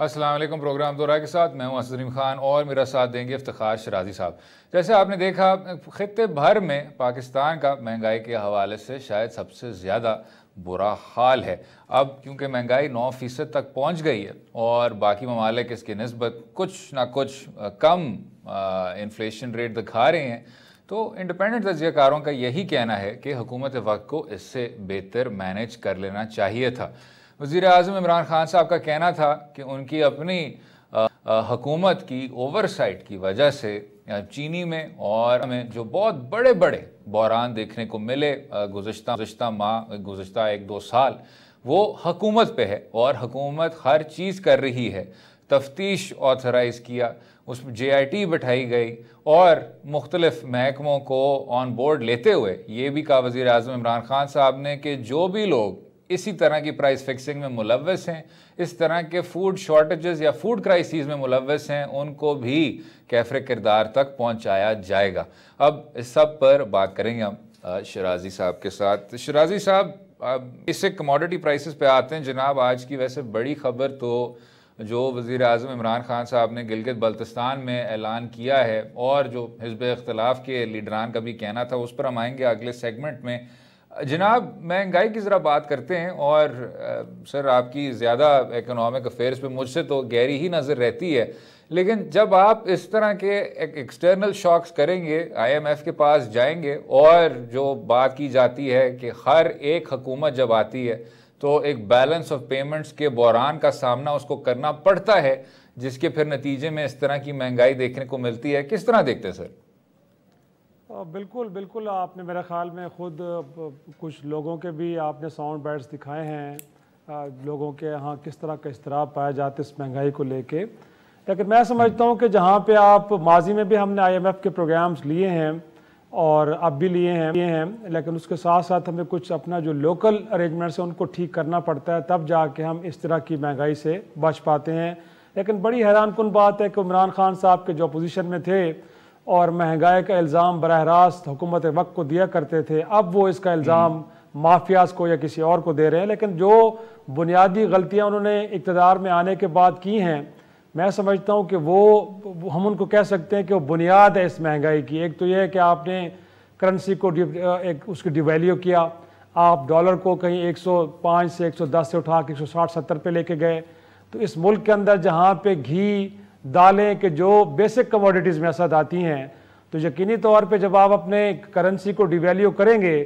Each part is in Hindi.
अस्सलाम वालेकुम। प्रोग्राम दोहरा के साथ मैं हूं असदरीम खान और मेरा साथ देंगे इफ्तिखार शराजी साहब। जैसे आपने देखा खित्ते भर में पाकिस्तान का महंगाई के हवाले से शायद सबसे ज़्यादा बुरा हाल है। अब क्योंकि महंगाई 9% तक पहुंच गई है और बाकी ममालिक इसकी निस्बत कुछ ना कुछ कम इन्फ्लेशन रेट दिखा रहे हैं, तो इंडिपेंडेंट तजियाकारों का यही कहना है कि हुकूमत वक्त को इससे बेहतर मैनेज कर लेना चाहिए था। वज़ीर आज़म इमरान खान साहब का कहना था कि उनकी अपनी हुकूमत की ओवरसाइट की वजह से चीनी में और में जो बहुत बड़े बड़े बहरान देखने को मिले गुज़श्ता माह गुज़श्ता 1-2 साल, वो हुकूमत पे है और हुकूमत हर चीज़ कर रही है। तफ्तीश ऑथराइज़ किया, उसमें JIT बैठाई गई और मुख्तलिफ महकमों को ऑन बोर्ड लेते हुए ये भी कहा वज़ीर आज़म इमरान खान साहब ने कि जो भी लोग इसी तरह की प्राइस फिक्सिंग में मुलव्वस हैं, इस तरह के फूड शॉर्टेजेस या फूड क्राइसिस में मुलव्वस हैं, उनको भी कैफरे किरदार तक पहुंचाया जाएगा। अब इस सब पर बात करेंगे हम शराजी साहब के साथ। शराजी साहब, इससे कमोडिटी प्राइसेस पे आते हैं जनाब। आज की वैसे बड़ी खबर तो जो वज़ीर आज़म इमरान खान साहब ने गिलगित बल्तिस्तान में ऐलान किया है और जो हिज़्ब इख्तिलाफ के लीडरान का भी कहना था, उस पर हम आएंगे अगले सेगमेंट में। जनाब, महंगाई की ज़रा बात करते हैं और सर आपकी ज़्यादा इकोनॉमिक अफेयर्स पे मुझसे तो गहरी ही नज़र रहती है, लेकिन जब आप इस तरह के एक्सटर्नल शॉक्स करेंगे, IMF के पास जाएंगे और जो बात की जाती है कि हर एक हुकूमत जब आती है तो एक बैलेंस ऑफ पेमेंट्स के बहरान का सामना उसको करना पड़ता है, जिसके फिर नतीजे में इस तरह की महंगाई देखने को मिलती है, किस तरह देखते हैं सर? बिल्कुल बिल्कुल, आपने मेरे ख्याल में ख़ुद कुछ लोगों के भी आपने साउंड बाइट्स दिखाए हैं, लोगों के यहाँ किस तरह का इस्तराब पाया जाता है इस महंगाई को लेके। लेकिन मैं समझता हूँ कि जहाँ पे आप माजी में भी हमने IMF के प्रोग्राम्स लिए हैं और अब भी लिए हैं, लेकिन उसके साथ साथ हमें कुछ अपना जो लोकल अरेंजमेंट्स हैं उनको ठीक करना पड़ता है, तब जाके हम इस तरह की महंगाई से बच पाते हैं। लेकिन बड़ी हैरानकुन बात है कि इमरान खान साहब के जो अपोजिशन में थे और महंगाई का इल्ज़ाम बराह रास्त हुकूमत वक्त को दिया करते थे, अब वो इसका इल्ज़ाम माफियाज को या किसी और को दे रहे हैं। लेकिन जो बुनियादी गलतियां उन्होंने इक़्तिदार में आने के बाद की हैं, मैं समझता हूं कि वो हम उनको कह सकते हैं कि वो बुनियाद है इस महंगाई की। एक तो ये है कि आपने करेंसी को उसकी डिवैल्यू किया, आप डॉलर को कहीं 105 से 110 से उठा के 160-170 पे लेके गए। तो इस मुल्क के अंदर जहाँ पे घी दालें के जो बेसिक कमोडिटीज़ में असद आती हैं, तो यकीनी तौर पे जब आप अपने करेंसी को डिवैल्यू करेंगे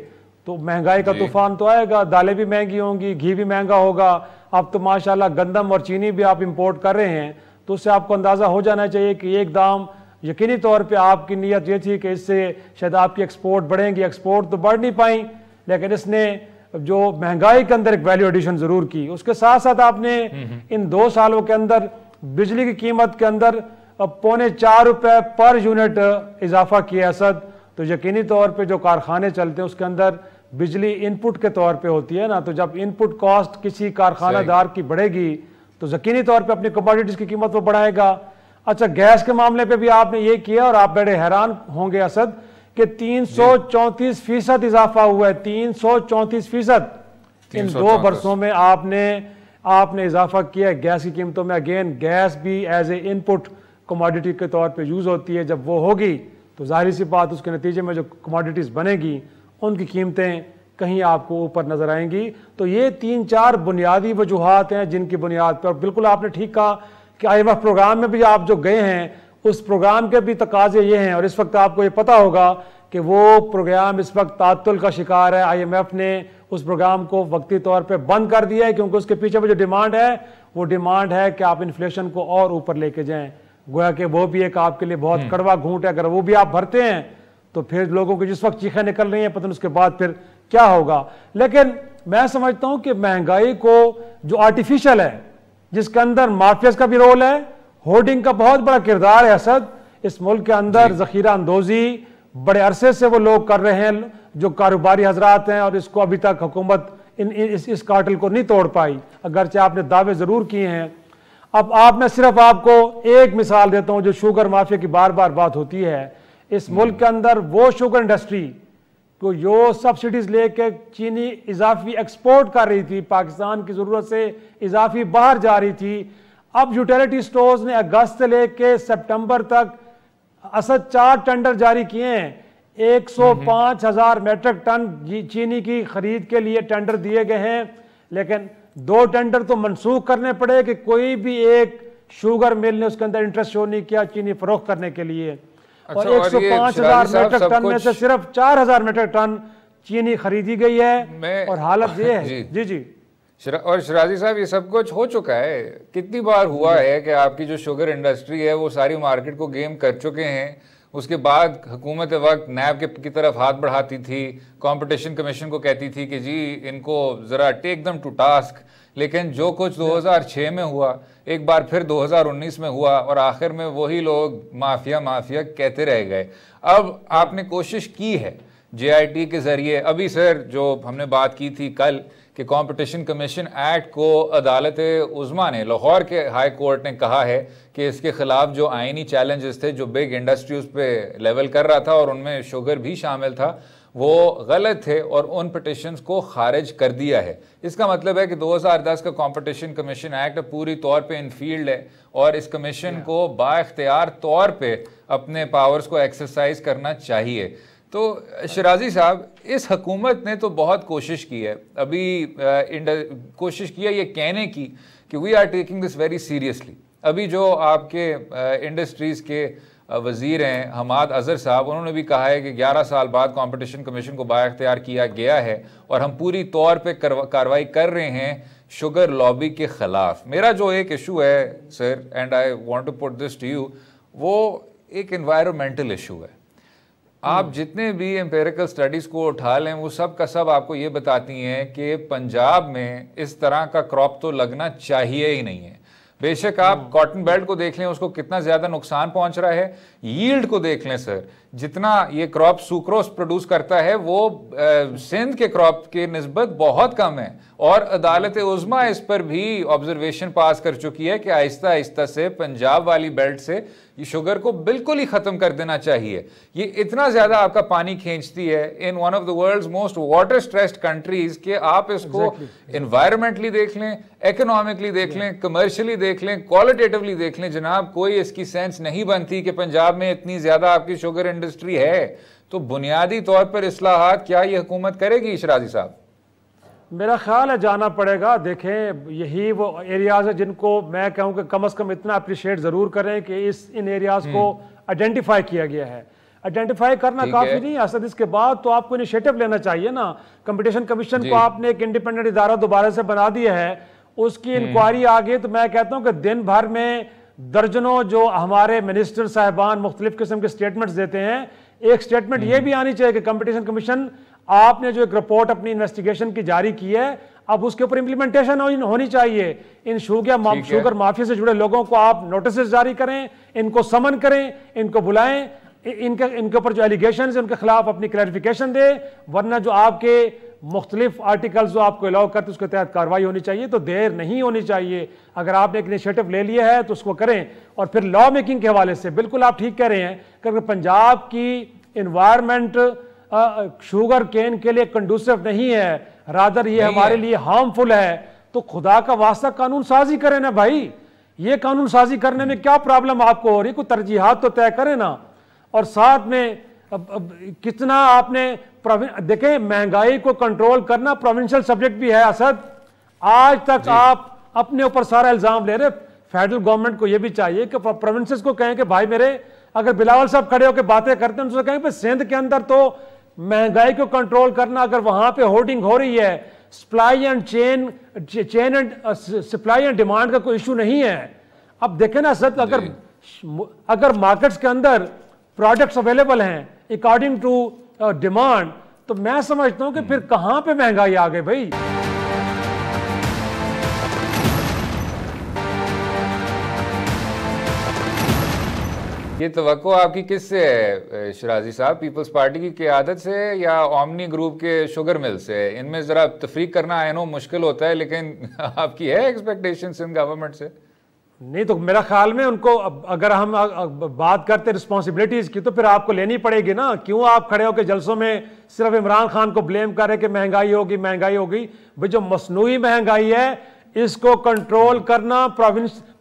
तो महंगाई का तूफान तो आएगा, दालें भी महंगी होंगी, घी भी महंगा होगा। अब तो माशाल्लाह गंदम और चीनी भी आप इंपोर्ट कर रहे हैं, तो उससे आपको अंदाज़ा हो जाना चाहिए कि एक दाम यकीनी तौर पे आपकी नीयत ये थी कि इससे शायद आपकी एक्सपोर्ट बढ़ेंगी। एक्सपोर्ट तो बढ़ नहीं पाई, लेकिन इसने जो महंगाई के अंदर एक वैल्यू एडिशन ज़रूर की। उसके साथ साथ आपने इन 2 सालों के अंदर बिजली की कीमत के अंदर 4.25 रुपए पर यूनिट इजाफा किया असद। तो यकीनी तौर पे जो कारखाने चलते हैं उसके अंदर बिजली इनपुट के तौर पे होती है ना, तो जब इनपुट कॉस्ट किसी कारखानादार की बढ़ेगी तो यकीनी तौर पे अपनी कमोडिटीज की कीमत वो बढ़ाएगा। अच्छा, गैस के मामले पे भी आपने ये किया और आप बड़े हैरान होंगे असद कि 334% इजाफा हुआ है। 334% इन 2 बरसों में आपने इजाफा किया है गैस की कीमतों में। अगेन, गैस भी एज ए इनपुट कमोडिटी के तौर पे यूज़ होती है। जब वो होगी तो जाहिर सी बात उसके नतीजे में जो कमोडिटीज़ बनेगी उनकी कीमतें कहीं आपको ऊपर नज़र आएंगी। तो ये 3-4 बुनियादी वजूहात हैं जिनकी बुनियाद पर, बिल्कुल आपने ठीक कहा कि IMF प्रोग्राम में भी आप जो गए हैं उस प्रोग्राम के भी तकाजे ये हैं। और इस वक्त आपको ये पता होगा कि वो प्रोग्राम इस वक्त तातुल का शिकार है। IMF ने उस प्रोग्राम को वक्ती तौर पे बंद कर दिया है, क्योंकि उसके पीछे वो जो डिमांड है वो डिमांड है कि आप इन्फ्लेशन को और ऊपर लेके जाएं। गोया कि वो भी एक आपके लिए बहुत कड़वा घूंट है। अगर वो भी आप भरते हैं तो फिर लोगों की जिस वक्त चीखें निकल रही हैं, पता नहीं उसके बाद फिर क्या होगा। लेकिन मैं समझता हूं कि महंगाई को जो आर्टिफिशियल है, जिसके अंदर माफियाज का भी रोल है, होर्डिंग का बहुत बड़ा किरदार है असद। इस मुल्क के अंदर जखीरा अंदोजी बड़े अरसे से वो लोग कर रहे हैं जो कारोबारी हजरात हैं, और इसको अभी तक हुकूमत इस कार्टल को नहीं तोड़ पाई, अगरचे आपने दावे जरूर किए हैं। अब मैं सिर्फ आपको एक मिसाल देता हूं, जो शुगर माफिया की बार बार बात होती है। इस मुल्क के अंदर वो शुगर इंडस्ट्री को जो सब्सिडीज लेके चीनी इजाफी एक्सपोर्ट कर रही थी, पाकिस्तान की जरूरत से इजाफी बाहर जा रही थी, अब यूटिलिटी स्टोर्स ने अगस्त से लेके सितंबर तक असद 4 टेंडर जारी किए हैं। 105,000 मेट्रिक टन चीनी की खरीद के लिए टेंडर दिए गए हैं, लेकिन 2 टेंडर तो मनसूख करने पड़े कि कोई भी एक शुगर मिल ने उसके अंदर इंटरेस्ट शो नहीं किया चीनी फरोख्त करने के लिए। और 105,000 मेट्रिक टन में से सिर्फ 4,000 मेट्रिक टन चीनी खरीदी गई है और हालत ये है। जी जी। और शराजी साहब, ये सब कुछ हो चुका है। कितनी बार हुआ है कि आपकी जो शुगर इंडस्ट्री है वो सारी मार्केट को गेम कर चुके हैं। उसके बाद हुकूमत वक्त नैब की तरफ हाथ बढ़ाती थी, कंपटीशन कमीशन को कहती थी कि जी इनको ज़रा टेक दम टू टास्क, लेकिन जो कुछ 2006 में हुआ, एक बार फिर 2019 में हुआ और आखिर में वही लोग माफिया माफिया कहते रह गए। अब आपने कोशिश की है JIT के ज़रिए, अभी सर जो हमने बात की थी कल कि कंपटीशन कमीशन एक्ट को अदालत उज़्मा ने, लाहौर के हाई कोर्ट ने कहा है कि इसके खिलाफ जो आइनी चैलेंजेस थे जो बिग इंडस्ट्रीज पे लेवल कर रहा था और उनमें शुगर भी शामिल था, वो गलत थे और उन पिटिशंस को खारिज कर दिया है। इसका मतलब है कि 2010 का कंपटीशन कमीशन एक्ट पूरी तौर पे इनफील्ड है और इस कमीशन को बाइख्तियार तौर पे अपने पावर्स को एक्सरसाइज करना चाहिए। तो शराजी साहब, इस हुकूमत ने तो बहुत कोशिश की है, अभी कोशिश की है ये कहने की कि we are taking this very seriously. अभी जो आपके इंडस्ट्रीज़ के वज़ीर हैं हमाद अज़हर साहब, उन्होंने भी कहा है कि 11 साल बाद कंपटीशन कमीशन को बाइख्तियार किया गया है और हम पूरी तौर पे कार्रवाई कर रहे हैं शुगर लॉबी के ख़िलाफ़। मेरा जो एक इशू है sir, and I want to put this to you, वो एक एनवायरमेंटल इशू है। आप जितने भी एम्पेरिकल स्टडीज़ को उठा लें वो सब का सब आपको ये बताती हैं कि पंजाब में इस तरह का क्रॉप तो लगना चाहिए ही नहीं है। बेशक आप कॉटन बेल्ट को देख लें, उसको कितना ज़्यादा नुकसान पहुंच रहा है। यील्ड को देख लें सर, जितना ये क्रॉप सुक्रोस प्रोड्यूस करता है वो सिंध के क्रॉप के निस्बत बहुत कम है और अदालत उज़्मा इस पर भी ऑब्जर्वेशन पास कर चुकी है कि आहिस्ता आहिस्ता से पंजाब वाली बेल्ट से ये शुगर को बिल्कुल ही ख़त्म कर देना चाहिए। ये इतना ज़्यादा आपका पानी खींचती है in one of the world's most water stressed countries कि आप इसको एनवायरमेंटली देख लें, इकोनॉमिकली देख लें, कमर्शियली देख लें, क्वालिटेटिवली देख लें, जनाब कोई इसकी सेंस नहीं बनती कि पंजाब में इतनी ज़्यादा आपकी शुगर इंडस्ट्री है। तो बुनियादी तौर पर इस्लाहात क्या ये हुकूमत करेगी शराजी साहब? मेरा ख्याल है जाना पड़ेगा। देखें, यही वो एरियाज है जिनको मैं कहूँ कि कम से कम इतना अप्रिशिएट ज़रूर करें कि इन एरियाज को आइडेंटिफाई किया गया है। आइडेंटिफाई करना काफ़ी नहीं असद, इसके बाद तो आपको इनिशिएटिव लेना चाहिए ना। कंपटीशन कमीशन को आपने एक इंडिपेंडेंट इदारा दोबारा से बना दिया है, उसकी इंक्वायरी आ गई तो मैं कहता हूँ कि दिन भर में दर्जनों जो हमारे मिनिस्टर साहिबान मुख्तलिफ किस्म के स्टेटमेंट्स देते हैं, एक स्टेटमेंट ये भी आनी चाहिए कि कंपटीशन कमीशन आपने जो एक रिपोर्ट अपनी इन्वेस्टिगेशन की जारी की है, अब उसके ऊपर इंप्लीमेंटेशन होनी चाहिए। इन शुगर माफिया से जुड़े लोगों को आप नोटिस जारी करें, इनको समन करें, इनको बुलाएं, इनके ऊपर जो एलिगेशन है उनके खिलाफ अपनी क्लैरिफिकेशन दे, वरना जो आपके मुख्तलिफ आर्टिकल्स जो आपको अलाउ करते उसके तहत कार्रवाई होनी चाहिए। तो देर नहीं होनी चाहिए। अगर आपने एक इनिशिएटिव ले लिया है तो उसको करें। और फिर लॉ मेकिंग के हवाले से बिल्कुल आप ठीक कह रहे हैं कि पंजाब की इन्वायरमेंट शुगर केन के लिए कंडूसिव नहीं है, रादर ये हमारे लिए हार्मफुल है, तो खुदा का वास्ता कानून साजी करें ना भाई। ये कानून साजी करने में क्या प्रॉब्लम आपको हो रही? कोई तरजीहात तो तय करें ना। और साथ में अब कितना आपने देखें, महंगाई को कंट्रोल करना प्रोविंशियल सब्जेक्ट भी है असद। आज तक आप अपने ऊपर सारा इल्जाम ले रहे। फेडरल गवर्नमेंट को यह भी चाहिए कि प्रोविंसेस को कहें कि भाई मेरे, अगर बिलावल साहब खड़े होकर बातें करते हैं तो कहें सिंध के अंदर तो महंगाई को कंट्रोल करना, अगर वहां पे होर्डिंग हो रही है, supply and supply and demand का कोई इशू नहीं है। अब देखें ना सर, अगर मार्केट्स के अंदर प्रोडक्ट्स अवेलेबल हैं अकॉर्डिंग टू डिमांड, तो मैं समझता हूं कि फिर कहां पे महंगाई आ गई भाई। ये तवक्को आपकी किससे है शराजी साहब? पीपल्स पार्टी की क़यादत से या ओमनी ग्रुप के शुगर मिल से? इनमें ज़रा तफरीक करना आई नो मुश्किल होता है, लेकिन आपकी है एक्सपेक्टेशन इन गवर्नमेंट से? नहीं तो मेरा ख्याल में उनको, अगर हम बात करते रिस्पॉन्सिबिलिटीज़ की, तो फिर आपको लेनी पड़ेगी ना। क्यों आप खड़े होकर जलसों में सिर्फ इमरान खान को ब्लेम कर रहे कि महंगाई होगी महंगाई होगी? भाई जो मसनूई महंगाई है इसको कंट्रोल करना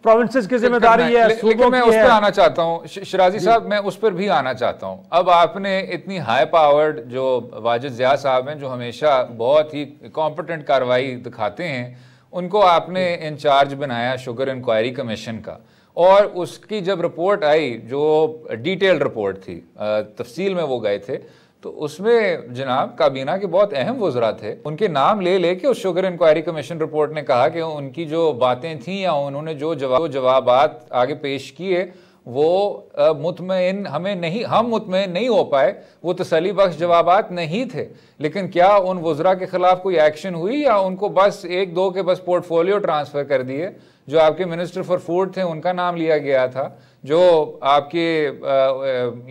प्रोविंसेस की जिम्मेदारी है, लेकिन मैं उस पर आना चाहता हूँ शिराजी साहब, मैं उस पर भी आना चाहता हूँ। अब आपने इतनी हाई पावर्ड जो वाजिद ज़िया साहब हैं, जो हमेशा बहुत ही कॉम्पिटेंट कार्रवाई दिखाते हैं, उनको आपने इंचार्ज बनाया शुगर इंक्वायरी कमीशन का, और उसकी जब रिपोर्ट आई जो डिटेल्ड रिपोर्ट थी, तफसील में वो गए थे, तो उसमें जनाब काबीना के बहुत अहम वज़रा थे, उनके नाम ले लेके उस शुगर इंक्वायरी कमीशन रिपोर्ट ने कहा कि उनकी जो बातें थीं या उन्होंने जो जवाबात आगे पेश किए वो मुतमईन हम मुतमईन नहीं हो पाए, वो तसल्ली बख्श जवाबात नहीं थे। लेकिन क्या उन वज़रा के खिलाफ कोई एक्शन हुई या उनको बस एक दो के बस पोर्टफोलियो ट्रांसफ़र कर दिए? जो आपके मिनिस्टर फॉर फूड थे उनका नाम लिया गया था, जो आपके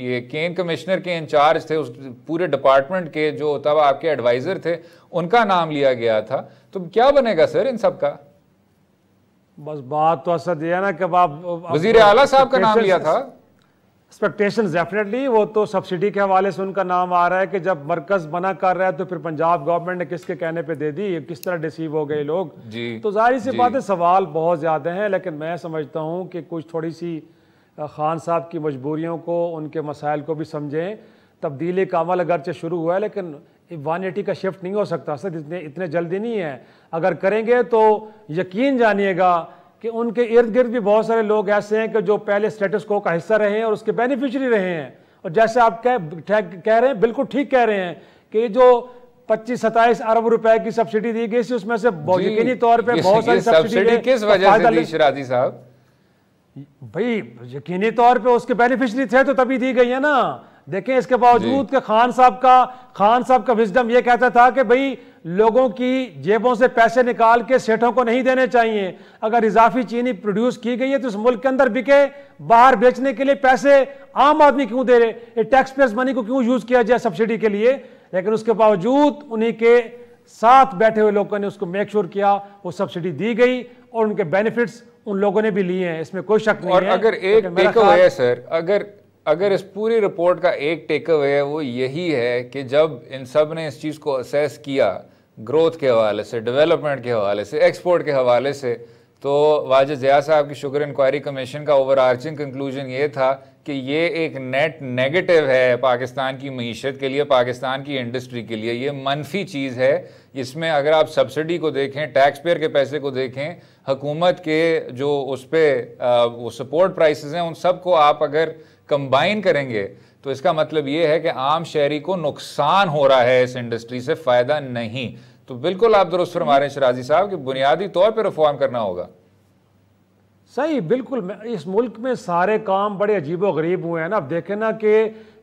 ये केन कमिश्नर के इंचार्ज थे उस पूरे डिपार्टमेंट के, जो तब आपके एडवाइज़र थे, उनका नाम लिया गया था। तो क्या बनेगा सर इन सब का? बस बात तो असद ये है ना कि आप वजीर आला साहब का नाम लिया था। एक्सपेक्टेशंस डेफिनेटली, वो तो सब्सिडी के हवाले से उनका नाम आ रहा है कि जब मरकज मना कर रहा है तो फिर पंजाब गवर्नमेंट ने किसके कहने पे दे दी, किस तरह डिसीव हो गए लोग जी। तो जाहिर सी बात है सवाल बहुत ज़्यादा हैं, लेकिन मैं समझता हूँ कि कुछ थोड़ी सी खान साहब की मजबूरियों को, उनके मसाइल को भी समझें। तब्दीली का अमल अगरचे शुरू हुआ है लेकिन 180 का शिफ्ट नहीं हो सकता सर, इतने जल्दी नहीं है। अगर करेंगे तो यकीन जानिएगा कि उनके इर्द गिर्द भी बहुत सारे लोग ऐसे हैं कि जो पहले स्टेटस को का हिस्सा रहे हैं और उसके बेनिफिशरी रहे हैं। और जैसे आप कह रहे हैं, बिल्कुल ठीक कह रहे हैं कि जो 25-27 अरब रुपए की सब्सिडी दी गई थी उसमें से यकीनी तौर पे बहुत सारी सब्सिडी किस वजह से दी शिराजी साहब? भाई यकीनी तौर पे उसके बेनिफिशरी थे तो तभी दी गई है ना। देखें इसके बावजूद कि खान साहब का विजडम ये कहता था कि भाई लोगों की जेबों से पैसे निकाल के सेठों को नहीं देने चाहिए। अगर इजाफी चीनी प्रोड्यूस की गई है तो इस मुल्क के अंदर बिके, बाहर बेचने के लिए पैसे आम आदमी क्यों दे रहे, टैक्स पेयर्स मनी को क्यों यूज किया जाए सब्सिडी के लिए। लेकिन उसके बावजूद उन्हीं के साथ बैठे हुए लोगों ने उसको मेक श्योर किया, वो सब्सिडी दी गई और उनके बेनिफिट्स उन लोगों ने भी लिए हैं, इसमें कोई शक नहीं है। और अगर एक टेक अवे है सर, अगर इस पूरी रिपोर्ट का एक टेक अवे है वो यही है कि जब इन सब ने इस चीज़ को असेस किया ग्रोथ के हवाले से, डेवलपमेंट के हवाले से, एक्सपोर्ट के हवाले से, तो वाजिद ज़िया साहब की शुगर इंक्वायरी कमीशन का ओवरआर्चिंग कंक्लूजन ये था कि ये एक नेट नेगेटिव है पाकिस्तान की मईशत के लिए, पाकिस्तान की इंडस्ट्री के लिए। ये मनफी चीज़ है। इसमें अगर आप सब्सिडी को देखें, टैक्स पेयर के पैसे को देखें, हुकूमत के जो उस पर वो सपोर्ट प्राइसेस हैं, उन सब को आप अगर कंबाइन करेंगे तो इसका मतलब ये है कि आम शहरी को नुकसान हो रहा है, इस इंडस्ट्री से फ़ायदा नहीं। तो बिल्कुल आप दुरुस्त फरमा रहे हैं शिराजी साहब कि बुनियादी तौर पर रिफॉर्म करना होगा। सही, बिल्कुल। इस मुल्क में सारे काम बड़े अजीबो गरीब हुए हैं ना। अब देखें ना कि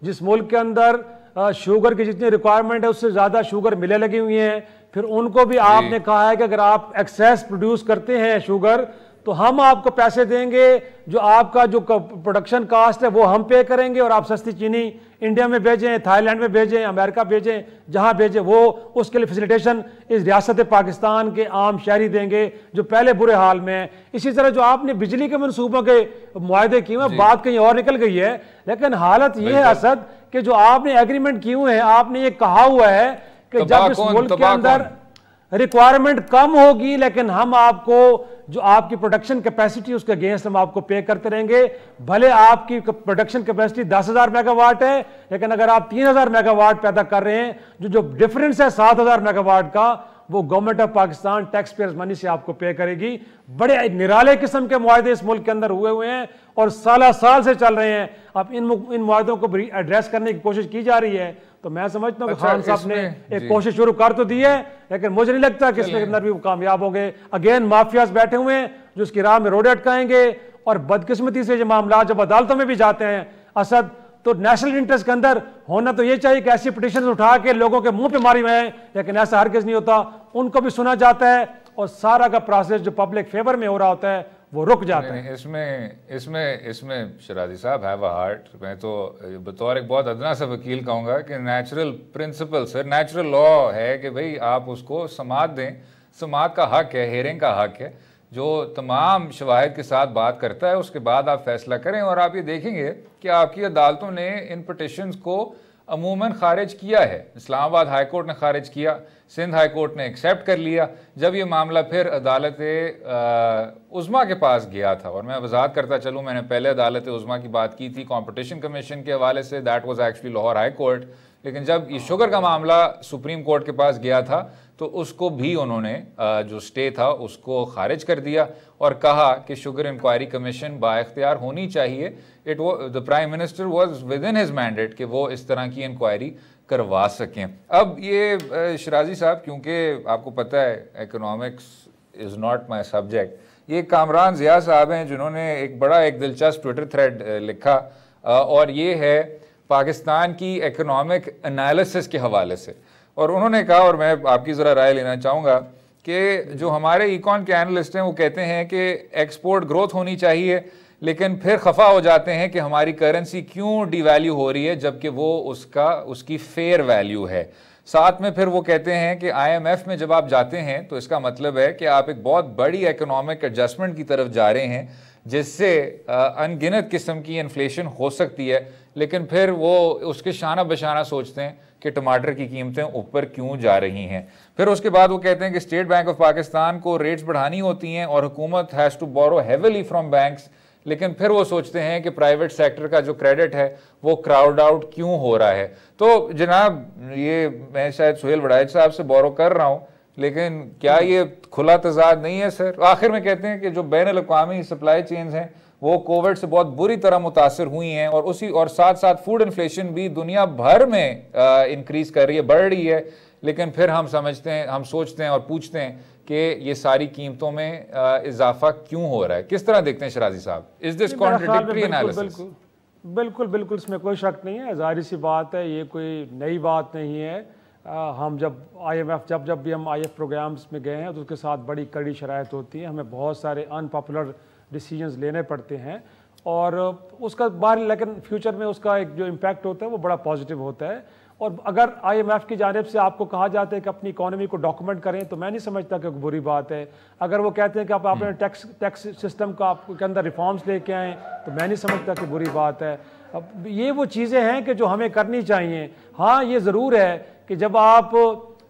जिस मुल्क के अंदर शुगर की जितनी रिक्वायरमेंट है उससे ज़्यादा शुगर मिलें लगी हुई हैं, फिर उनको भी आपने कहा है कि अगर आप एक्सेस प्रोड्यूस करते हैं शुगर तो हम आपको पैसे देंगे, जो आपका जो प्रोडक्शन कास्ट है वो हम पे करेंगे और आप सस्ती चीनी इंडिया में भेजें, थाईलैंड में भेजें, अमेरिका भेजें, जहां भेजें, वो उसके लिए फैसिलिटेशन इस रियासत पाकिस्तान के आम शहरी देंगे जो पहले बुरे हाल में है। इसी तरह जो आपने बिजली के मनसूबों के मुआहदे किए हैं, बात कहीं और निकल गई है, लेकिन हालत यह है असद कि जो आपने एग्रीमेंट किए हुए हैं, आपने ये कहा हुआ है कि जब इस मुल्क के अंदर रिक्वायरमेंट कम होगी लेकिन हम आपको जो आपकी प्रोडक्शन कैपेसिटी उसके अगेंस्ट हम आपको पे करते रहेंगे। भले आपकी प्रोडक्शन कैपेसिटी 10,000 मेगावाट है, लेकिन अगर आप 3,000 मेगावाट पैदा कर रहे हैं, जो डिफरेंस है 7,000 मेगावाट का, वो government of Pakistan tax payers money से आपको पे करेगी। बड़े निराले किस्म के मुआहदे इस मुल्क के अंदर हुए हैं और साल से चल रहे हैं। अब इन मुआहदों को एड्रेस करने की कोशिश की जा रही है, तो मैं समझता हूँ कि खान साहब ने एक कोशिश शुरू कर तो दी है, लेकिन मुझे नहीं लगता कि इसके अंदर भी कामयाब होंगे। अगेन माफियाज बैठे हुए हैं जो उसकी राह में रोड अटकाएंगे, और बदकिस्मती से ये मामला जब अदालतों में भी जाते हैं असद, तो नेशनल इंटरेस्ट के अंदर होना तो ये चाहिए कि ऐसी पिटीशन उठा के लोगों के मुंह पे मारी हुए हैं, लेकिन ऐसा हरगिज़ नहीं होता। उनको भी सुना जाता है और सारा का प्रोसेस जो पब्लिक फेवर में हो रहा होता है वो रुक जाता है। इसमें शिराजी साहब हैव अ हार्ट। मैं तो बतौर एक बहुत अदना सा वकील कहूँगा कि natural principle sir, natural law है कि भाई आप उसको समाअत दें। समाअत का हक है, हेयरिंग का हक है, जो तमाम शवाहिद के साथ बात करता है, उसके बाद आप फैसला करें। और आप ये देखेंगे कि आपकी अदालतों ने इन पिटिशन्स को अमूमन खारिज किया है। इस्लामाबाद हाई कोर्ट ने खारिज किया, सिंध हाई कोर्ट ने एक्सेप्ट कर लिया। जब ये मामला फिर अदालत उज़्मा के पास गया था, और मैं वजाहत करता चलूँ, मैंने पहले अदालत उज़्मा की बात की थी कंपटीशन कमीशन के हवाले से, that was actually Lahore high court. लेकिन जब ये शुगर का मामला सुप्रीम कोर्ट के पास गया था तो उसको भी उन्होंने जो स्टे था उसको खारिज कर दिया और कहा कि शुगर इंक्वायरी कमीशन बाइख्तियार होनी चाहिए। The prime minister was with in his mandate कि वो इस तरह की इंक्वायरी करवा सकें। अब ये शराजी साहब, क्योंकि आपको पता है economics is not my subject, ये कामरान ज़िया साहब हैं जिन्होंने एक दिलचस्प ट्विटर थ्रेड लिखा और ये है पाकिस्तान की इकोनॉमिक एनालिसिस के हवाले से। और उन्होंने कहा, और मैं आपकी ज़रा राय लेना चाहूँगा, कि जो हमारे इकॉन के एनालिस्ट हैं वो कहते हैं कि एक्सपोर्ट ग्रोथ होनी चाहिए, लेकिन फिर खफा हो जाते हैं कि हमारी करेंसी क्यों डिवैल्यू हो रही है जबकि वो उसकी फेयर वैल्यू है। साथ में फिर वो कहते हैं कि IMF में जब आप जाते हैं तो इसका मतलब है कि आप एक बहुत बड़ी इकोनॉमिक एडजस्टमेंट की तरफ जा रहे हैं जिससे अनगिनत किस्म की इन्फ्लेशन हो सकती है, लेकिन फिर वो उसके शाना बशाना सोचते हैं कि टमाटर की कीमतें ऊपर क्यों जा रही हैं। फिर उसके बाद वो कहते हैं कि स्टेट बैंक ऑफ पाकिस्तान को रेट्स बढ़ानी होती हैं और हुकूमत has to borrow heavily from banks, लेकिन फिर वो सोचते हैं कि प्राइवेट सेक्टर का जो क्रेडिट है वो क्राउड आउट क्यों हो रहा है। तो जनाब, ये मैं शायद सुहेल वड़ाइच साहब से बोरो कर रहा हूँ, लेकिन क्या ये खुला तजाद नहीं है सर? आखिर में कहते हैं कि जो बैन अल-अक़वामी सप्लाई चेन्स हैं वो कोविड से बहुत बुरी तरह मुतासर हुई हैं और साथ साथ फूड इन्फ्लेशन भी दुनिया भर में इंक्रीज कर रही है, बढ़ रही है। लेकिन फिर हम सोचते हैं और पूछते हैं कि ये सारी कीमतों में इजाफा क्यों हो रहा है। किस तरह देखते हैं शराजी साहब? Is this contradictory analysis? बिल्कुल इसमें कोई शक नहीं है, जाहिर सी बात है, ये कोई नई बात नहीं है। हम जब भी हम IMF प्रोग्राम्स में गए हैं तो उसके साथ बड़ी कड़ी शराइत होती है, हमें बहुत सारे अनपॉपुलर डिसीजंस लेने पड़ते हैं और उसका बाहर, लेकिन फ्यूचर में उसका एक जो इम्पैक्ट होता है वो बड़ा पॉजिटिव होता है। और अगर IMF की जानिब से आपको कहा जाता है कि अपनी इकोनॉमी को डॉक्यूमेंट करें तो मैं नहीं समझता कि बुरी बात है। अगर वो कहते हैं कि आप अपने टैक्स सिस्टम का के अंदर रिफॉर्म्स लेके आएँ तो मैं नहीं समझता कि बुरी बात है। अब ये वो चीज़ें हैं कि जो हमें करनी चाहिए। हाँ, ये ज़रूर है कि जब आप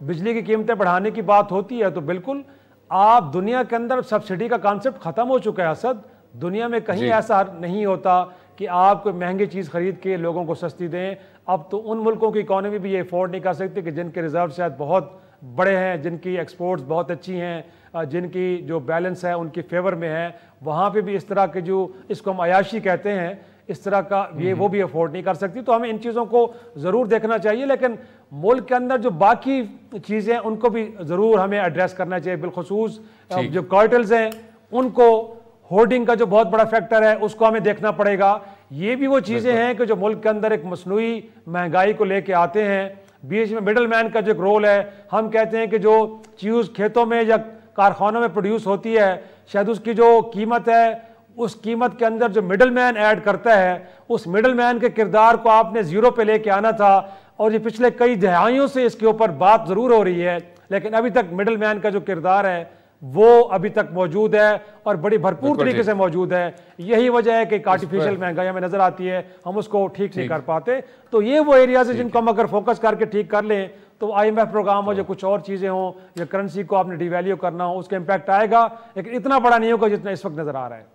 बिजली की कीमतें बढ़ाने की बात होती है तो बिल्कुल आप दुनिया के अंदर सब्सिडी का कॉन्सेप्ट ख़त्म हो चुका है। असद, दुनिया में कहीं ऐसा नहीं होता कि आप कोई महंगी चीज़ खरीद के लोगों को सस्ती दें। अब तो उन मुल्कों की इकॉनमी भी ये अफोर्ड नहीं कर सकती कि जिनके रिजर्व शायद बहुत बड़े हैं, जिनकी एक्सपोर्ट्स बहुत अच्छी हैं, जिनकी जो बैलेंस है उनकी फेवर में है, वहाँ पे भी इस तरह के जो इसको हम अयाशी कहते हैं, इस तरह का वो भी अफोर्ड नहीं कर सकती। तो हमें इन चीज़ों को ज़रूर देखना चाहिए, लेकिन मुल्क के अंदर जो बाकी चीज़ें उनको भी ज़रूर हमें एड्रेस करना चाहिए। बिलखुसूस जो कार्टेल्स हैं उनको, होर्डिंग का जो बहुत बड़ा फैक्टर है उसको हमें देखना पड़ेगा। ये भी वो चीज़ें हैं कि जो मुल्क के अंदर एक मसनूई महंगाई को लेके आते हैं। बीच में मिडल मैन का जो एक रोल है, हम कहते हैं कि जो चीज़ खेतों में या कारखानों में प्रोड्यूस होती है, शायद उसकी जो कीमत है उस कीमत के अंदर जो मिडल मैन ऐड करता है, उस मिडल मैन के किरदार को आपने ज़ीरो पे लेके आना था। और ये पिछले कई दहाइयों से इसके ऊपर बात ज़रूर हो रही है, लेकिन अभी तक मिडल मैन का जो किरदार है वो अभी तक मौजूद है और बड़ी भरपूर तरीके से मौजूद है। यही वजह है कि एक आर्टिफिशियल महंगाई हमें नजर आती है, हम उसको ठीक नहीं कर पाते। तो ये वो एरियाज है जिनको हम अगर फोकस करके ठीक कर लें तो IMF प्रोग्राम हो, जो कुछ और चीज़ें हों, या करेंसी को आपने डिवैल्यू करना हो, उसका इम्पैक्ट आएगा, लेकिन इतना बड़ा नहीं होगा जितना इस वक्त नजर आ रहा है।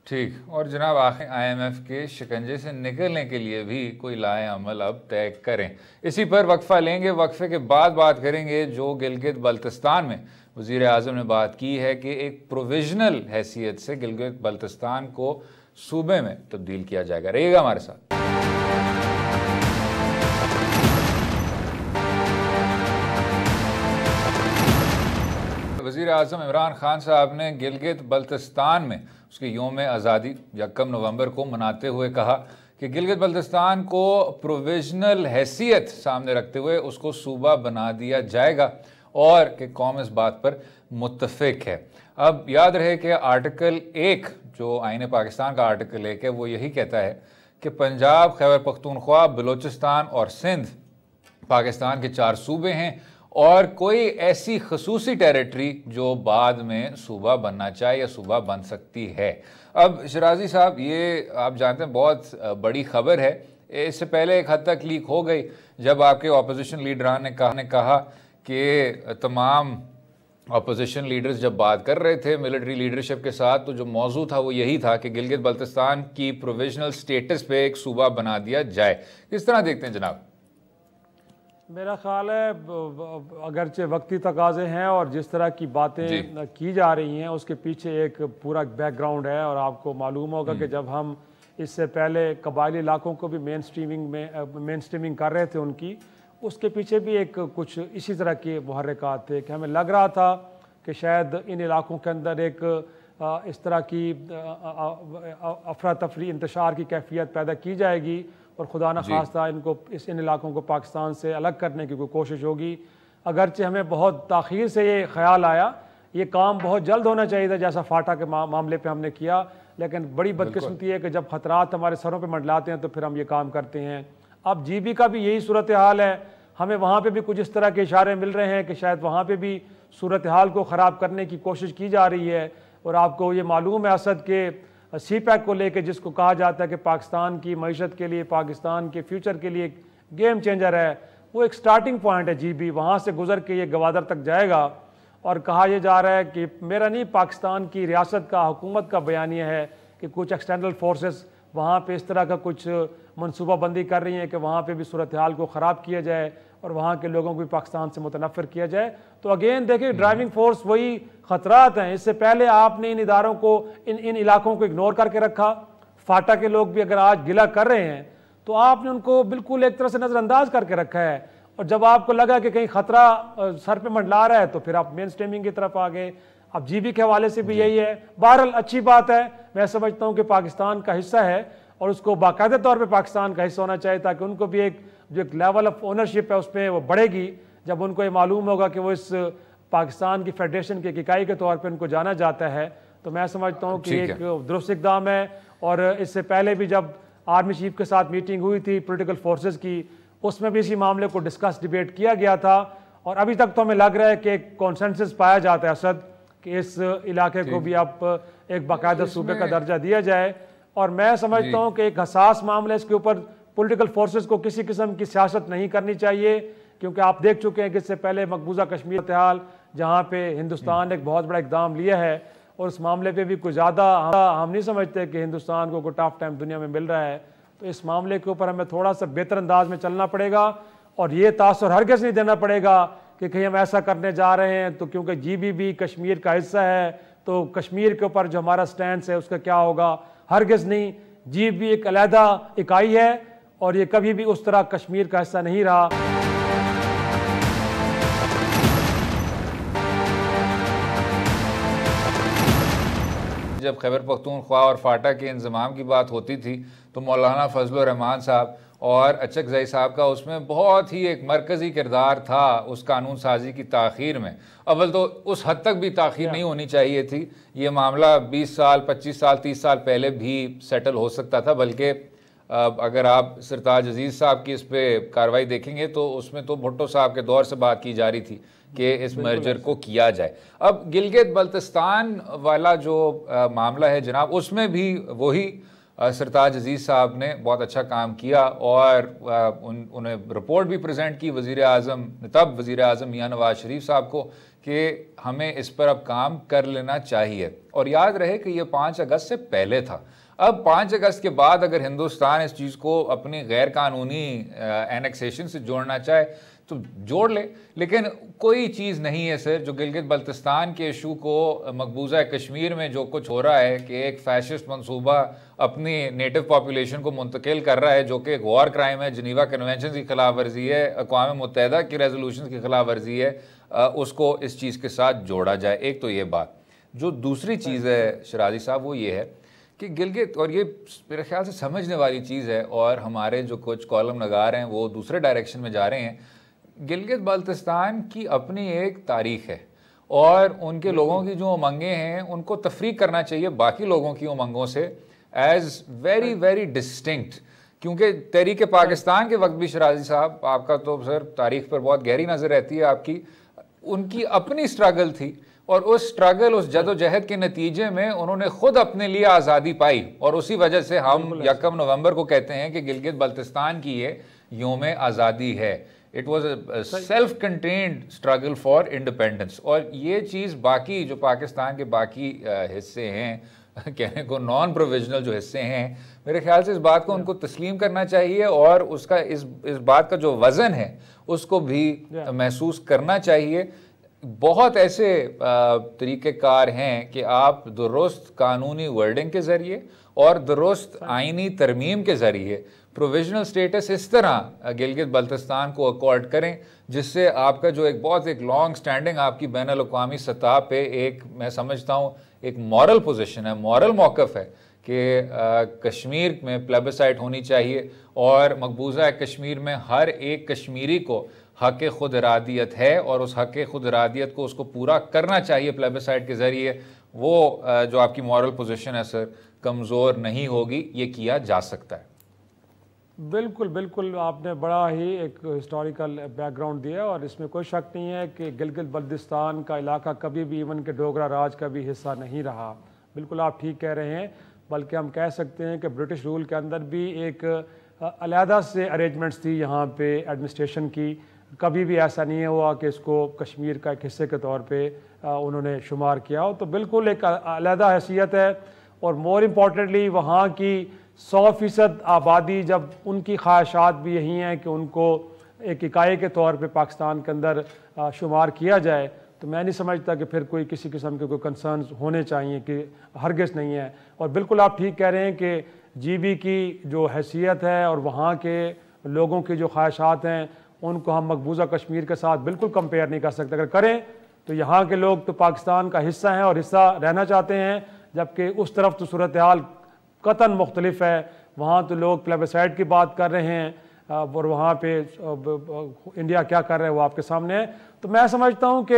ठीक। और जनाब, आखिर IMF के शिकंजे से निकलने के लिए भी कोई लाए अमल अब तय करें। इसी पर वक्फा लेंगे, वक्फे के बाद बात करेंगे जो गिलगित बल्तिस्तान में वज़ीर आज़म ने बात की है कि एक प्रोविजनल हैसियत से गिलगित बल्तिस्तान को सूबे में तब्दील किया जाएगा। रहिएगा हमारे साथ। वज़ीर आज़म इमरान खान साहब ने गिलगित बल्तिस्तान में उसके योम आज़ादी 1 नवंबर को मनाते हुए कहा कि गिलगित बल्तिस्तान को प्रोविजनल हैसियत सामने रखते हुए उसको सूबा बना दिया जाएगा और कि कौम इस बात पर मुत्तफिक है। अब याद रहे कि आर्टिकल 1 जो आईन पाकिस्तान का आर्टिकल 1 है वो यही कहता है कि पंजाब, खैबर पख्तूनख्वा, बलूचिस्तान और सिंध पाकिस्तान के 4 सूबे हैं और कोई ऐसी खसूसी टेरिटरी जो बाद में सूबा बनना चाहे या सूबा बन सकती है। अब शराजी साहब, ये आप जानते हैं बहुत बड़ी खबर है। इससे पहले एक हद तक लीक हो गई जब आपके अपोजिशन लीडरान ने कहा कि तमाम अपोजिशन लीडर्स जब बात कर रहे थे मिलिट्री लीडरशिप के साथ, तो जो मौजू था वो यही था कि गिलगित बल्तिस्तान की प्रोविजनल स्टेटस पे एक सूबा बना दिया जाए। किस तरह देखते हैं जनाब? मेरा ख्याल है अगरचे वक्ती तकाजे हैं और जिस तरह की बातें की जा रही हैं उसके पीछे एक पूरा बैकग्राउंड है। और आपको मालूम होगा कि जब हम इससे पहले कबायली इलाकों को भी मेन स्ट्रीमिंग कर रहे थे उनकी, उसके पीछे भी एक कुछ इसी तरह के मुहर्रिकात थे कि हमें लग रहा था कि शायद इन इलाकों के अंदर एक इस तरह की अफरा तफरी इंतशार की कैफियत पैदा की जाएगी और खुदा न खास्ता इन इलाकों को पाकिस्तान से अलग करने की कोई कोशिश होगी। अगरचे हमें बहुत ताख़ीर से ये ख्याल आया, ये काम बहुत जल्द होना चाहिए था जैसा फाटा के मामले पे हमने किया, लेकिन बड़ी बदकिस्मती है कि जब ख़तरात हमारे सरों पे मंडलाते हैं तो फिर हम ये काम करते हैं। अब GB का भी यही सूरत हाल है, हमें वहाँ पे भी कुछ इस तरह के इशारे मिल रहे हैं कि शायद वहाँ पे भी सूरत हाल को ख़राब करने की कोशिश की जा रही है। और आपको ये मालूम है असद के CPEC को लेके जिसको कहा जाता है कि पाकिस्तान की मईशत के लिए, पाकिस्तान के फ्यूचर के लिए गेम चेंजर है, वो एक स्टार्टिंग पॉइंट है GB, वहाँ से गुजर के ये गवादर तक जाएगा। और कहा यह जा रहा है कि मेरा नहीं, पाकिस्तान की रियासत का, हुकूमत का बयानिया है कि कुछ एक्सटर्नल फोर्सेस वहाँ पे इस तरह का कुछ मनसूबाबंदी कर रही हैं कि वहाँ पे भी सूरत हाल को ख़राब किया जाए और वहाँ के लोगों को भी पाकिस्तान से मुतनफ़िर किया जाए। तो अगेन देखिए, ड्राइविंग फोर्स वही ख़तरात हैं। इससे पहले आपने इन इदारों को, इन इलाकों को इग्नोर करके रखा। फाटा के लोग भी अगर आज गिला कर रहे हैं तो आपने उनको बिल्कुल एक तरह से नज़रअंदाज करके रखा है। और जब आपको लगा कि कहीं ख़तरा सर पे मंडला रहा है तो फिर आप मेन स्ट्रीमिंग की तरफ आ गए। अब GB के हवाले से भी यही है। बहरहाल अच्छी बात है, मैं समझता हूँ कि पाकिस्तान का हिस्सा है और उसको बाकायदा तौर पे पाकिस्तान का हिस्सा होना चाहिए, ताकि उनको भी एक जो एक लेवल ऑफ ओनरशिप है उसमें वो बढ़ेगी। जब उनको ये मालूम होगा कि वो इस पाकिस्तान की फेडरेशन की इकाई के तौर पे उनको जाना जाता है, तो मैं समझता हूँ कि एक दुरुस्त इक़दाम है। और इससे पहले भी जब आर्मी चीफ के साथ मीटिंग हुई थी पॉलिटिकल फोर्सेस की, उसमें भी इसी मामले को डिस्कस डिबेट किया गया था। और अभी तक तो हमें लग रहा है कि एक कॉन्सेंसस पाया जाता है असद कि इस इलाके को भी आप एक बाकायदा सूबे का दर्जा दिया जाए। और मैं समझता हूँ कि एक हसास मामला है, इसके ऊपर पॉलिटिकल फोर्सेस को किसी किस्म की सियासत नहीं करनी चाहिए, क्योंकि आप देख चुके हैं कि इससे पहले मकबूजा कश्मीर हाल जहाँ पे हिंदुस्तान ने एक बहुत बड़ा इकदाम लिया है और उस मामले पे भी कुछ ज़्यादा हम नहीं समझते कि हिंदुस्तान को कोई टफ टाइम दुनिया में मिल रहा है। तो इस मामले के ऊपर हमें थोड़ा सा बेहतर अंदाज में चलना पड़ेगा और ये तासुर हरगिज़ नहीं देना पड़ेगा कि कहीं हम ऐसा करने जा रहे हैं तो क्योंकि GB भी कश्मीर का हिस्सा है तो कश्मीर के ऊपर जो हमारा स्टैंड है उसका क्या होगा। हरगिज़ नहीं, GB एक अलहदा इकाई है और ये कभी भी उस तरह कश्मीर का हिस्सा नहीं रहा। जब खैबर पख्तूनख्वा और फाटा के इंज़माम की बात होती थी तो मौलाना फजलुर रहमान साहब और अचकज़ई साहब का उसमें बहुत ही एक मरकज़ी किरदार था उस कानून साजी की ताख़ीर में। अव्वल तो उस हद तक भी ताख़ीर नहीं होनी चाहिए थी, ये मामला 20 साल 25 साल 30 साल पहले भी सेटल हो सकता था। बल्कि अगर आप सरताज अजीज़ साहब की इस पर कार्रवाई देखेंगे तो उसमें तो भुट्टो साहब के दौर से बात की जा रही थी कि इस मर्जर को किया जाए। अब गिलगित बल्तिस्तान वाला जो मामला है जनाब, उसमें भी वही सरताज अजीज़ साहब ने बहुत अच्छा काम किया और उन्हें रिपोर्ट भी प्रेजेंट की वज़ीर आज़म, तब वज़ीर आज़म मियां नवाज शरीफ साहब को, कि हमें इस पर अब काम कर लेना चाहिए। और याद रहे कि ये 5 अगस्त से पहले था। अब 5 अगस्त के बाद अगर हिंदुस्तान इस चीज़ को अपनी गैर कानूनी एनेक्सेशन से जोड़ना चाहे तो जोड़ ले, लेकिन कोई चीज़ नहीं है सर जो गिलगित बल्तिस्तान के इशू को, मकबूजा कश्मीर में जो कुछ हो रहा है कि एक फैशिस्ट मंसूबा अपनी नेटिव पॉपुलेशन को मुंतकिल कर रहा है, जो कि एक वॉर क्राइम है, जिनीवा कन्वेंशन की खिलाफ वर्जी है, अक़वाम मुत्तहिदा की रेजोल्यूशन की खिलाफ वर्जी है, उसको इस चीज़ के साथ जोड़ा जाए। एक तो ये बात। जो दूसरी चीज़ है शराजी साहब वो ये है कि गिलगित, और ये मेरे ख्याल से समझने वाली चीज़ है और हमारे जो कुछ कॉलम नगार हैं वो दूसरे डायरेक्शन में जा रहे हैं, गिलगित बल्तिस्तान की अपनी एक तारीख़ है और उनके लोगों की जो उमंगें हैं उनको तफरीक करना चाहिए बाकी लोगों की उमंगों से एज़ वेरी वेरी डिस्टिंक्ट। क्योंकि तहरीक पाकिस्तान के वक्त भी शराजी साहब, आपका तो सर तारीख़ पर बहुत गहरी नज़र रहती है आपकी, उनकी अपनी स्ट्रगल थी, और उस स्ट्रगल, उस जदोजहद के नतीजे में उन्होंने खुद अपने लिए आज़ादी पाई, और उसी वजह से हम 1 नवंबर को कहते हैं कि गिलगित बल्तिस्तान की ये योम आज़ादी है। It was a self contained struggle for independence. और ये चीज़ बाकी जो पाकिस्तान के बाकी हिस्से हैं, कहने को नॉन प्रोविजनल जो हिस्से हैं, मेरे ख्याल से इस बात को उनको तस्लीम करना चाहिए, और उसका इस बात का जो वज़न है उसको भी महसूस करना चाहिए। बहुत ऐसे तरीक़ेकार हैं कि आप दुरुस्त कानूनी वर्डिंग के ज़रिए और दुरुस्त आइनी तरमीम के ज़रिए प्रोविजनल स्टेटस इस तरह गिलगित बल्तिस्तान को अकॉर्ड करें जिससे आपका जो एक लॉन्ग स्टैंडिंग आपकी बैन अल-अक़वामी सतह पे एक, मैं समझता हूँ, एक मॉरल पोजीशन है, मॉरल मौक़िफ़ है कि कश्मीर में प्लेबिसाइट होनी चाहिए, और मकबूजा कश्मीर में हर एक कश्मीरी को हक़ खुद इरादियत है, और उस हक़ खुद इरादियत को उसको पूरा करना चाहिए प्लेबिसाइट के ज़रिए। वो जो आपकी मॉरल पोजीशन है सर, कमज़ोर नहीं होगी, ये किया जा सकता है। बिल्कुल बिल्कुल, आपने बड़ा ही एक हिस्टोरिकल बैकग्राउंड दिया, और इसमें कोई शक नहीं है कि गिलगित बल्तिस्तान का इलाका कभी भी इवन के डोगरा राज का भी हिस्सा नहीं रहा। बिल्कुल आप ठीक कह रहे हैं, बल्कि हम कह सकते हैं कि ब्रिटिश रूल के अंदर भी एक अलहदा से अरेंजमेंट्स थी यहाँ पे एडमिनिस्ट्रेशन की। कभी भी ऐसा नहीं हुआ कि इसको कश्मीर का एक हिस्से के तौर पे उन्होंने शुमार किया हो। तो बिल्कुल एक अलहदा हैसियत है, और मोर इम्पॉर्टेंटली वहाँ की 100% आबादी, जब उनकी ख्वाहिशात भी यही हैं कि उनको एक इकाई के तौर पे पाकिस्तान के अंदर शुमार किया जाए, तो मैं नहीं समझता कि फिर कोई किसी किस्म के कोई कंसर्न्स होने चाहिए, कि हरगिज़ नहीं है। और बिल्कुल आप ठीक कह रहे हैं कि GB की जो हैसियत है और वहाँ के लोगों की जो ख्वाहिशात हैं, उनको हम मकबूजा कश्मीर के साथ बिल्कुल कंपेयर नहीं कर सकते। अगर करें तो यहाँ के लोग तो पाकिस्तान का हिस्सा हैं और हिस्सा रहना चाहते हैं, जबकि उस तरफ तो सूरत हाल कतन मुख्तलिफ है। वहाँ तो लोग प्लेबिसाइट की बात कर रहे हैं, और वहाँ पे इंडिया क्या कर रहा है वो आपके सामने है। तो मैं समझता हूँ कि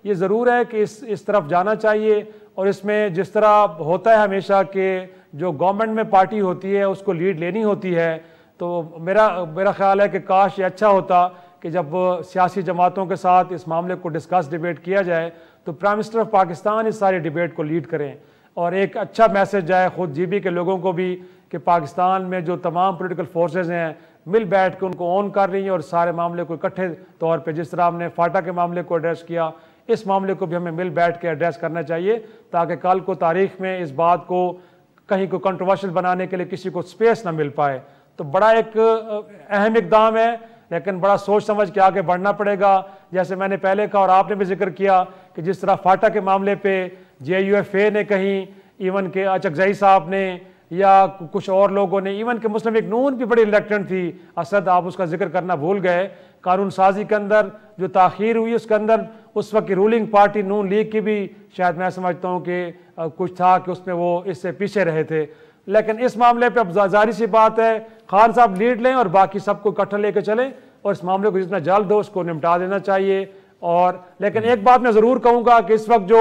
ये ज़रूर है कि इस तरफ जाना चाहिए, और इसमें जिस तरह होता है हमेशा कि जो गवर्नमेंट में पार्टी होती है उसको लीड लेनी होती है, तो मेरा ख्याल है कि काश ये अच्छा होता कि जब सियासी जमातों के साथ इस मामले को डिस्कस डिबेट किया जाए तो प्राइम मिनिस्टर ऑफ पाकिस्तान इस सारी डिबेट को लीड करें, और एक अच्छा मैसेज जाए खुद GB के लोगों को भी कि पाकिस्तान में जो तमाम पॉलिटिकल फोर्सेस हैं मिल बैठ के उनको ऑन कर रही हैं, और सारे मामले को इकट्ठे तौर पे, जिस तरह हमने फाटा के मामले को एड्रेस किया, इस मामले को भी हमें मिल बैठ के एड्रेस करना चाहिए, ताकि कल को तारीख में इस बात को कहीं को कंट्रोवर्शियल बनाने के लिए किसी को स्पेस ना मिल पाए। तो बड़ा एक अहम इकदाम है, लेकिन बड़ा सोच समझ के आगे बढ़ना पड़ेगा। जैसे मैंने पहले कहा और आपने भी जिक्र किया कि जिस तरह फाटा के मामले पे JUFA ने कहीं, इवन के अचकजई साहब ने, या कुछ और लोगों ने, इवन के मुस्लिम लीग नून भी बड़ी रिलेक्टेंट थी। असद, आप उसका जिक्र करना भूल गए। कानून साजी के अंदर जो ताखीर हुई उसके अंदर उस वक्त की रूलिंग पार्टी नून लीग की भी शायद मैं समझता हूँ कि कुछ था कि उसमें वो इससे पीछे रहे थे। लेकिन इस मामले पे अब जारी सी बात है, खान साहब लीड लें और बाकी सबको इकट्ठा लेके चलें, और इस मामले को जितना जल्द हो उसको निपटा देना चाहिए। और लेकिन एक बात मैं ज़रूर कहूँगा कि इस वक्त जो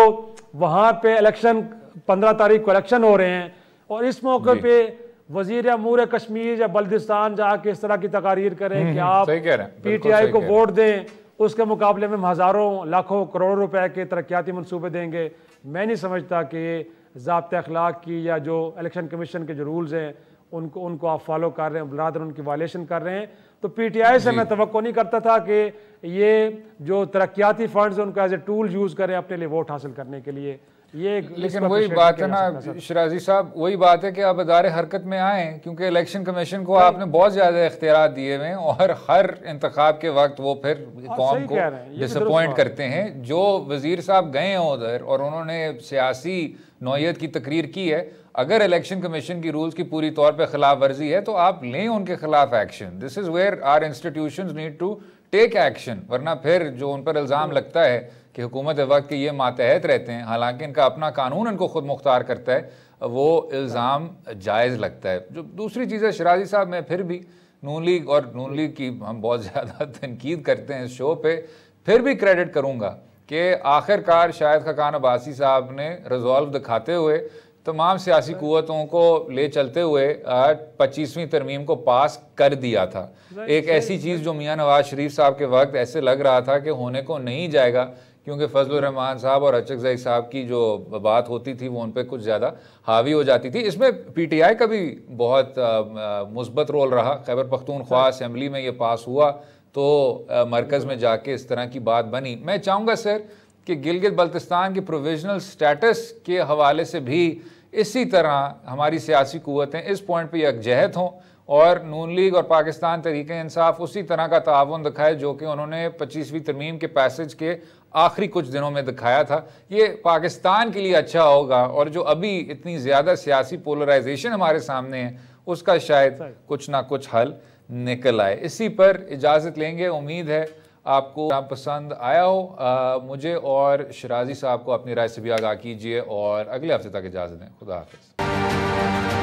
वहाँ पे इलेक्शन 15 तारीख को इलेक्शन हो रहे हैं, और इस मौके पे वजीर अमूर कश्मीर या बल्दिस्तान जाके इस तरह की तकारीर करें कि आप PTI को वोट दें, उसके मुकाबले में हम हज़ारों लाखों करोड़ों रुपए के तरक्याती मनसूबे देंगे। मैं नहीं समझता कि ये ज़ाब्ते अखलाक की या जो इलेक्शन कमीशन के जो रूल्स हैं उनको आप फॉलो कर रहे हैं, बरादर उनकी वायलेशन कर रहे हैं। तो PTI से मैं तवक्को नहीं करता था कि ये जो तरक्याती फंड्स उनको एज ए टूल यूज़ करें अपने लिए वोट हासिल करने के लिए। ये लेकिन वही बात है ना शराजी साहब, वही बात है कि आप अदारे हरकत में आएँ, क्योंकि इलेक्शन कमीशन को आपने बहुत ज़्यादा इख्तियार दिए हुए हैं, और हर इंतखाब के वक्त वो फिर कौम को डिसअपॉइंट करते हैं। जो वजीर साहब गए हैं उधर और उन्होंने सियासी नौयत की तकरीर की है, अगर इलेक्शन कमीशन की रूल्स की पूरी तौर पर खिलाफ वर्जी है तो आप लें उनके खिलाफ action. This is where our institutions need to take action, वरना फिर जो उन पर इल्ज़ाम लगता है कि हुकूमत वक्त के ये मातहत रहते हैं, हालांकि इनका अपना कानून इनको खुद मुख्तार करता है, वो इल्ज़ाम जायज़ लगता है। जो दूसरी चीज़ है शराजी साहब, मैं फिर भी नून लीग की हम बहुत ज़्यादा तनकीद करते हैं इस शो पे, फिर भी क्रेडिट करूँगा कि आखिरकार शाहिद खाकान अब्बासी साहब ने रिजॉल्व दिखाते हुए तमाम सियासी कुव्वतों को ले चलते हुए 25वीं तरमीम को पास कर दिया था। एक ऐसी चीज़ जो मियाँ नवाज शरीफ साहब के वक्त ऐसे लग रहा था कि होने को नहीं जाएगा, क्योंकि फजलुर रहमान साहब और अचकज़ई साहब की जो बात होती थी वो उन पर कुछ ज़्यादा हावी हो जाती थी। इसमें PTI का भी बहुत मुस्बत रोल रहा। खैबर पख्तूनख्वा असेंबली में ये पास हुआ तो मरकज़ में जाके इस तरह की बात बनी। मैं चाहूँगा सर कि गिलगित बल्तिस्तान के प्रोविजनल स्टेटस के हवाले से भी इसी तरह हमारी सियासी क़ुव्वतें इस पॉइंट पर यकजहत हों और नून लीग और पाकिस्तान तहरीक इंसाफ उसी तरह का ताउन दिखाए जो कि उन्होंने 25वीं तरमीम के पैसेज के आखिरी कुछ दिनों में दिखाया था। ये पाकिस्तान के लिए अच्छा होगा और जो अभी इतनी ज़्यादा सियासी पोलराइजेशन हमारे सामने है उसका शायद कुछ ना कुछ हल निकल आए। इसी पर इजाज़त लेंगे। उम्मीद है आपको पसंद आया हो। मुझे और शराजी साहब को अपनी राय से भी आगाह कीजिए और अगले हफ्ते तक इजाज़त दें। खुदा हाफ़िज़।